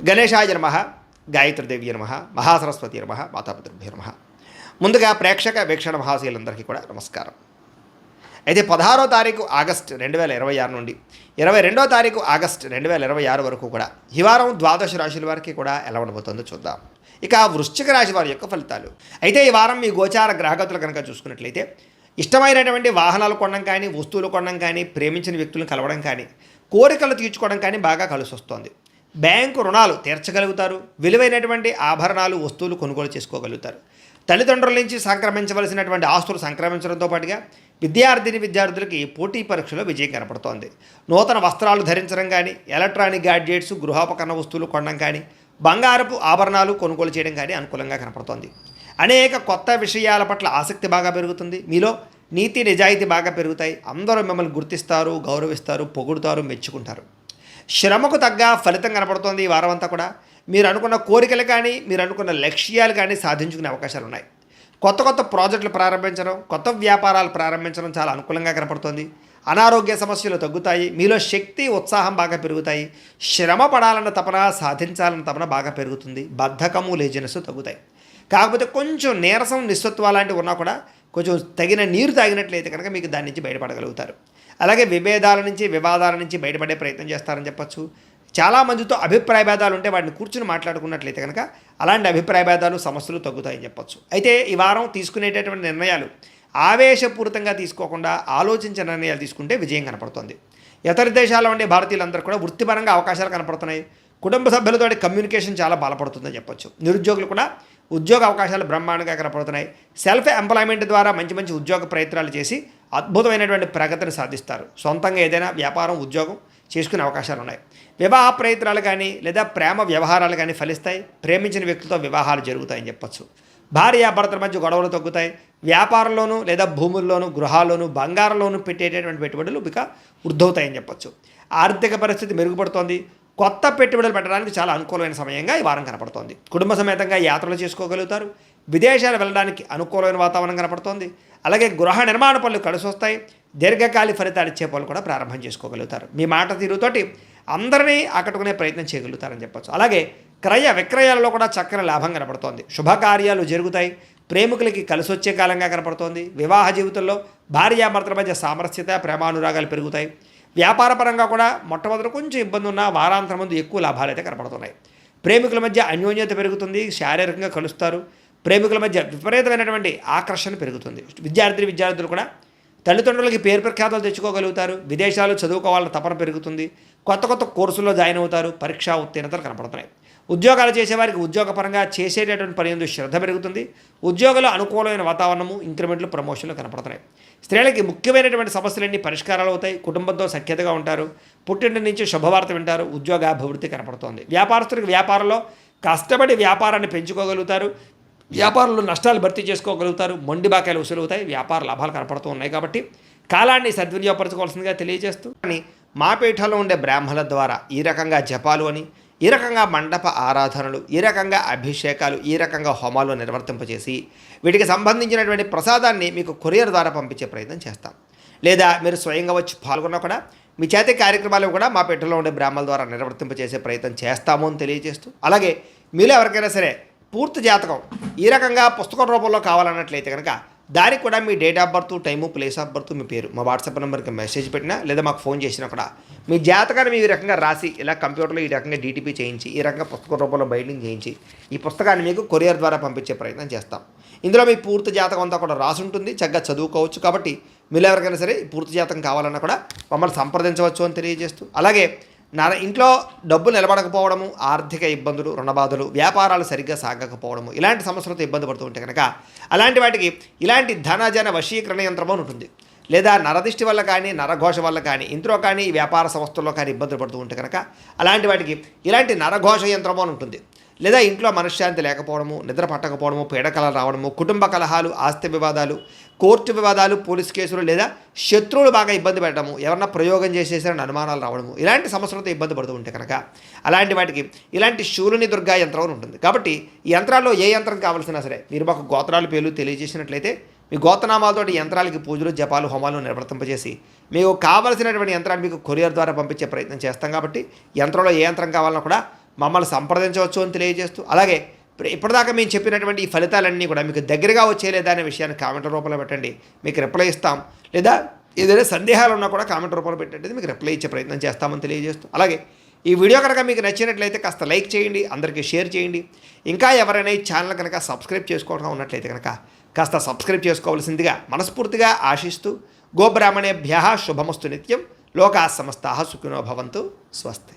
గణేశాయ నమః, గాయత్రీదేవి నమః, మహాసరస్వతి నమః, మాతాపితృభ్యో నమః. ముందుగా ప్రేక్షక వీక్షణ మహాశీలందరికీ కూడా నమస్కారం. అయితే 16వ తారీఖు ఆగస్టు 2026 నుండి 22వ తారీఖు ఆగస్టు 2026 వరకు కూడా ఈ వారం ద్వాదశ రాశుల వారికి కూడా ఎలా ఉండబోతుందో చూద్దాం. ఇక వృశ్చిక రాశి వారి యొక్క ఫలితాలు. అయితే ఈ వారం మీ గోచార గ్రహగతులు కనుక చూసుకున్నట్లయితే ఇష్టమైనటువంటి వాహనాలు కొనడం కానీ, వస్తువులు కొనడం కానీ, ప్రేమించిన వ్యక్తులను కలవడం కానీ, కోరికలు తీర్చుకోవడం కానీ బాగా కలిసి వస్తుంది. బ్యాంకు రుణాలు తీర్చగలుగుతారు. విలువైనటువంటి ఆభరణాలు, వస్తువులు కొనుగోలు చేసుకోగలుగుతారు. తల్లిదండ్రుల నుంచి సంక్రమించవలసినటువంటి ఆస్తులు సంక్రమించడంతో పాటుగా విద్యార్థులకి పోటీ పరీక్షలో విజయం కనపడుతోంది. నూతన వస్త్రాలు ధరించడం కానీ, ఎలక్ట్రానిక్ గ్యాడ్జెట్స్, గృహోపకరణ వస్తువులు కొనడం కానీ, బంగారపు ఆభరణాలు కొనుగోలు చేయడం కానీ అనుకూలంగా కనపడుతోంది. అనేక కొత్త విషయాల పట్ల ఆసక్తి బాగా పెరుగుతుంది. మీలో నీతి నిజాయితీ బాగా పెరుగుతాయి. అందరూ మిమ్మల్ని గుర్తిస్తారు, గౌరవిస్తారు, పొగుడుతారు, మెచ్చుకుంటారు. శ్రమకు తగ్గ ఫలితం కనపడుతోంది ఈ వారం అంతా కూడా. మీరు అనుకున్న కోరికలు కానీ, మీరు అనుకున్న లక్ష్యాలు కానీ సాధించుకునే అవకాశాలు ఉన్నాయి. కొత్త కొత్త ప్రాజెక్టులు ప్రారంభించడం, కొత్త వ్యాపారాలు ప్రారంభించడం చాలా అనుకూలంగా కనపడుతోంది. అనారోగ్య సమస్యలు తగ్గుతాయి. మీలో శక్తి, ఉత్సాహం బాగా పెరుగుతాయి. శ్రమ పడాలన్న తపన, సాధించాలన్న తపన బాగా పెరుగుతుంది. బద్ధకము, లేజినెస్ తగ్గుతాయి. కాకపోతే కొంచెం నీరసం, నిస్సత్వ లాంటివి ఉన్నా కూడా కొంచెం తగిన నీరు తాగినట్లయితే కనుక మీకు దాని నుంచి బయటపడగలుగుతారు. అలాగే విభేదాల నుంచి, వివాదాల నుంచి బయటపడే ప్రయత్నం చేస్తారని చెప్పచ్చు. చాలామందితో అభిప్రాయ భేదాలు ఉంటే వాటిని కూర్చుని మాట్లాడుకున్నట్లయితే కనుక అలాంటి అభిప్రాయ భేదాలు, సమస్యలు తగ్గుతాయని చెప్పచ్చు. అయితే ఈ వారం తీసుకునేటటువంటి నిర్ణయాలు ఆవేశపూరితంగా తీసుకోకుండా ఆలోచించిన నిర్ణయాలు తీసుకుంటే విజయం కనపడుతుంది. ఇతర దేశాల్లో ఉండే భారతీయులందరూ కూడా వృత్తిపరంగా అవకాశాలు కనపడుతున్నాయి. కుటుంబ సభ్యులతో కమ్యూనికేషన్ చాలా బలపడుతుందని చెప్పొచ్చు. నిరుద్యోగులు కూడా ఉద్యోగ అవకాశాలు బ్రహ్మాండంగా కనపడుతున్నాయి. సెల్ఫ్ ఎంప్లాయ్మెంట్ ద్వారా మంచి మంచి ఉద్యోగ ప్రయత్నాలు చేసి అద్భుతమైనటువంటి ప్రగతిని సాధిస్తారు. సొంతంగా ఏదైనా వ్యాపారం, ఉద్యోగం చేసుకునే అవకాశాలు ఉన్నాయి. వివాహ ప్రయత్నాలు కానీ లేదా ప్రేమ వ్యవహారాలు కానీ ఫలిస్తాయి. ప్రేమించిన వ్యక్తులతో వివాహాలు జరుగుతాయని చెప్పొచ్చు. భార్యాభర్తల మధ్య గొడవలు తగ్గుతాయి. వ్యాపారంలోనూ లేదా భూముల్లోనూ, గృహాల్లోనూ, బంగారంలోనూ పెట్టేటటువంటి పెట్టుబడులు ఇక వృద్ధవుతాయని చెప్పొచ్చు. ఆర్థిక పరిస్థితి మెరుగుపడుతోంది. కొత్త పెట్టుబడులు పెట్టడానికి చాలా అనుకూలమైన సమయంగా ఈ వారం కనపడుతోంది. కుటుంబ సమేతంగా యాత్రలు చేసుకోగలుగుతారు. విదేశాలు వెళ్ళడానికి అనుకూలమైన వాతావరణం కనపడుతోంది. అలాగే గృహ నిర్మాణ పనులు కలిసి వస్తాయి. దీర్ఘకాలిక ఫలితాలు ఇచ్చే పనులు కూడా ప్రారంభం చేసుకోగలుగుతారు. మీ మాట తీరుతోటి అందరినీ ఆకట్టుకునే ప్రయత్నం చేయగలుగుతారని చెప్పచ్చు. అలాగే క్రయ విక్రయాలలో కూడా చక్కని లాభం కనపడుతోంది. శుభకార్యాలు జరుగుతాయి. ప్రేమికులకి కలిసి వచ్చే కాలంగా కనపడుతోంది. వివాహ జీవితంలో భార్యాభర్తల మధ్య సామరస్యత, ప్రేమానురాగాలు పెరుగుతాయి. వ్యాపారపరంగా కూడా మొట్టమొదటి కొంచెం ఇబ్బంది ఉన్న వారాంతరం ముందు ఎక్కువ లాభాలు అయితే కనపడుతున్నాయి. ప్రేమికుల మధ్య అన్యోన్యత పెరుగుతుంది. శారీరకంగా కలుస్తారు. ప్రేమికుల మధ్య విపరీతమైనటువంటి ఆకర్షణ పెరుగుతుంది. విద్యార్థులు కూడా తల్లిదండ్రులకి పేరు ప్రఖ్యాతలు తెచ్చుకోగలుగుతారు. విదేశాలు చదువుకోవాలన్న తపన పెరుగుతుంది. కొత్త కొత్త కోర్సుల్లో జాయిన్ అవుతారు. పరీక్షా ఉత్తీర్ణతలు కనపడుతున్నాయి. ఉద్యోగాలు చేసేవారికి ఉద్యోగపరంగా చేసేటటువంటి పని ఎందు శ్రద్ధ పెరుగుతుంది. ఉద్యోగంలో అనుకూలమైన వాతావరణము, ఇంక్రిమెంట్లు, ప్రమోషన్లు కనపడుతున్నాయి. స్త్రీలకి ముఖ్యమైనటువంటి సమస్యలన్నీ పరిష్కారాలు అవుతాయి. కుటుంబంతో సఖ్యతగా ఉంటారు. పుట్టింటి నుంచి శుభవార్త వింటారు. ఉద్యోగాభివృద్ధి కనపడుతోంది. వ్యాపారస్తులకు వ్యాపారంలో కష్టపడి వ్యాపారాన్ని పెంచుకోగలుగుతారు. వ్యాపారంలో నష్టాలు భర్తీ చేసుకోగలుగుతారు. మొండి బాకాయలు వసూలవుతాయి. వ్యాపార లాభాలు కనపడుతూ ఉన్నాయి. కాబట్టి కాలాన్ని సద్వినియోగపరచుకోవాల్సిందిగా తెలియజేస్తూ మా పీఠంలో ఉండే బ్రాహ్మణుల ద్వారా ఈ రకంగా జపాలు అని, ఈ రకంగా మండప ఆరాధనలు, ఈ రకంగా అభిషేకాలు, ఈ రకంగా హోమాలు నిర్వర్తింపజేసి వీటికి సంబంధించినటువంటి ప్రసాదాన్ని మీకు కొరియర్ ద్వారా పంపించే ప్రయత్నం చేస్తాం. లేదా మీరు స్వయంగా వచ్చి పాల్గొన్నా కూడా మీ చేతి కార్యక్రమాలు కూడా మా పీఠంలో ఉండే బ్రాహ్మణుల ద్వారా నిర్వర్తింపజేసే ప్రయత్నం చేస్తాము అని తెలియజేస్తూ, అలాగే మీలో ఎవరికైనా సరే పూర్తి జాతకం ఈ రకంగా పుస్తకం రూపంలో కావాలన్నట్లయితే కనుక దానికి కూడా మీ date of birth, time, place of birth, మీ పేరు మా వాట్సాప్ నెంబర్కి మెసేజ్ పెట్టినా లేదా మాకు ఫోన్ చేసినా కూడా మీ జాతకాన్ని మీ ఈ రకంగా రాసి ఇలా కంప్యూటర్లో ఈ రకంగా డీటీపీ చేయించి ఈ రకంగా పుస్తకం రూపంలో బైండింగ్ చేయించి ఈ పుస్తకాన్ని మీకు కొరియర్ ద్వారా పంపించే ప్రయత్నం చేస్తాం. ఇందులో మీ పూర్తి జాతకం అంతా కూడా రాసి ఉంటుంది. చక్కగా చదువుకోవచ్చు. కాబట్టి మీరు ఎవరికైనా సరే పూర్తి జాతకం కావాలన్నా కూడా మమ్మల్ని సంప్రదించవచ్చు అని తెలియజేస్తూ, అలాగే ఇంట్లో డబ్బు నిలబడకపోవడము, ఆర్థిక ఇబ్బందులు, రుణబాధలు, వ్యాపారాలు సరిగ్గా సాగకపోవడము, ఇలాంటి సమస్యలతో ఇబ్బంది పడుతూ ఉంటే కనుక అలాంటి వాటికి ఇలాంటి ధనజన వశీకరణ యంత్రము ఉంటుంది. లేదా నరదిష్టి వల్ల కానీ, నరఘోష వల్ల కానీ, ఇంట్లో కానీ, వ్యాపార సంస్థల్లో కానీ ఇబ్బందులు పడుతూ ఉంటే కనుక అలాంటి వాటికి ఇలాంటి నరఘోష యంత్రము అని ఉంటుంది. లేదా ఇంట్లో మనశ్శాంతి లేకపోవడము, నిద్ర పట్టకపోవడము, పీడకలలు రావడము, కుటుంబ కలహాలు, ఆస్తి వివాదాలు, కోర్టు వివాదాలు, పోలీస్ కేసులు, లేదా శత్రువులు బాగా ఇబ్బంది పెట్టడము, ఎవరన్నా ప్రయోగం చేసేసారని అనుమానాలు రావడము, ఇలాంటి సమస్యలతో ఇబ్బంది పడుతూ ఉంటే కనుక అలాంటి వాటికి ఇలాంటి శూలిని దుర్గా యంత్రం అని ఉంటుంది. కాబట్టి ఈ యంత్రాల్లో ఏ యంత్రం కావాల్సినా సరే మీరు మాకు గోత్రాల పేర్లు తెలియజేసినట్లయితే మీ గోత్రనామాలతోటి యంత్రాలకి పూజలు, జపాలు, హోమాలు నిర్వర్తింపజేసి మీకు కావలసినటువంటి యంత్రాన్ని మీకు కొరియర్ ద్వారా పంపించే ప్రయత్నం చేస్తాం. కాబట్టి యంత్రంలో ఏ యంత్రం కావాలన్నా కూడా మమ్మల్ని సంప్రదించవచ్చు అని తెలియజేస్తూ, అలాగే ఇప్పటిదాకా మేము చెప్పినటువంటి ఈ ఫలితాలన్నీ కూడా మీకు దగ్గరగా వచ్చేలేదా అనే విషయాన్ని కామెంట్ రూపంలో పెట్టండి, మీకు రిప్లై ఇస్తాం. లేదా ఏదైనా సందేహాలు ఉన్నా కూడా కామెంట్ రూపంలో పెట్టండి, మీకు రిప్లై ఇచ్చే ప్రయత్నం చేస్తామని తెలియజేస్తూ, అలాగే ఈ వీడియో కనుక మీకు నచ్చినట్లయితే కాస్త లైక్ చేయండి, అందరికీ షేర్ చేయండి. ఇంకా ఎవరైనా ఈ ఛానల్ కనుక సబ్స్క్రైబ్ చేసుకోవడం ఉన్నట్లయితే కనుక కాస్త సబ్స్క్రైబ్ చేసుకోవాల్సిందిగా మనస్ఫూర్తిగా ఆశిస్తూ, గోబ్రాహ్మణేభ్యः శుభమస్తు నిత్యం, లోకాः సమస్తాः సుఖినో భవంతు, స్వస్తి.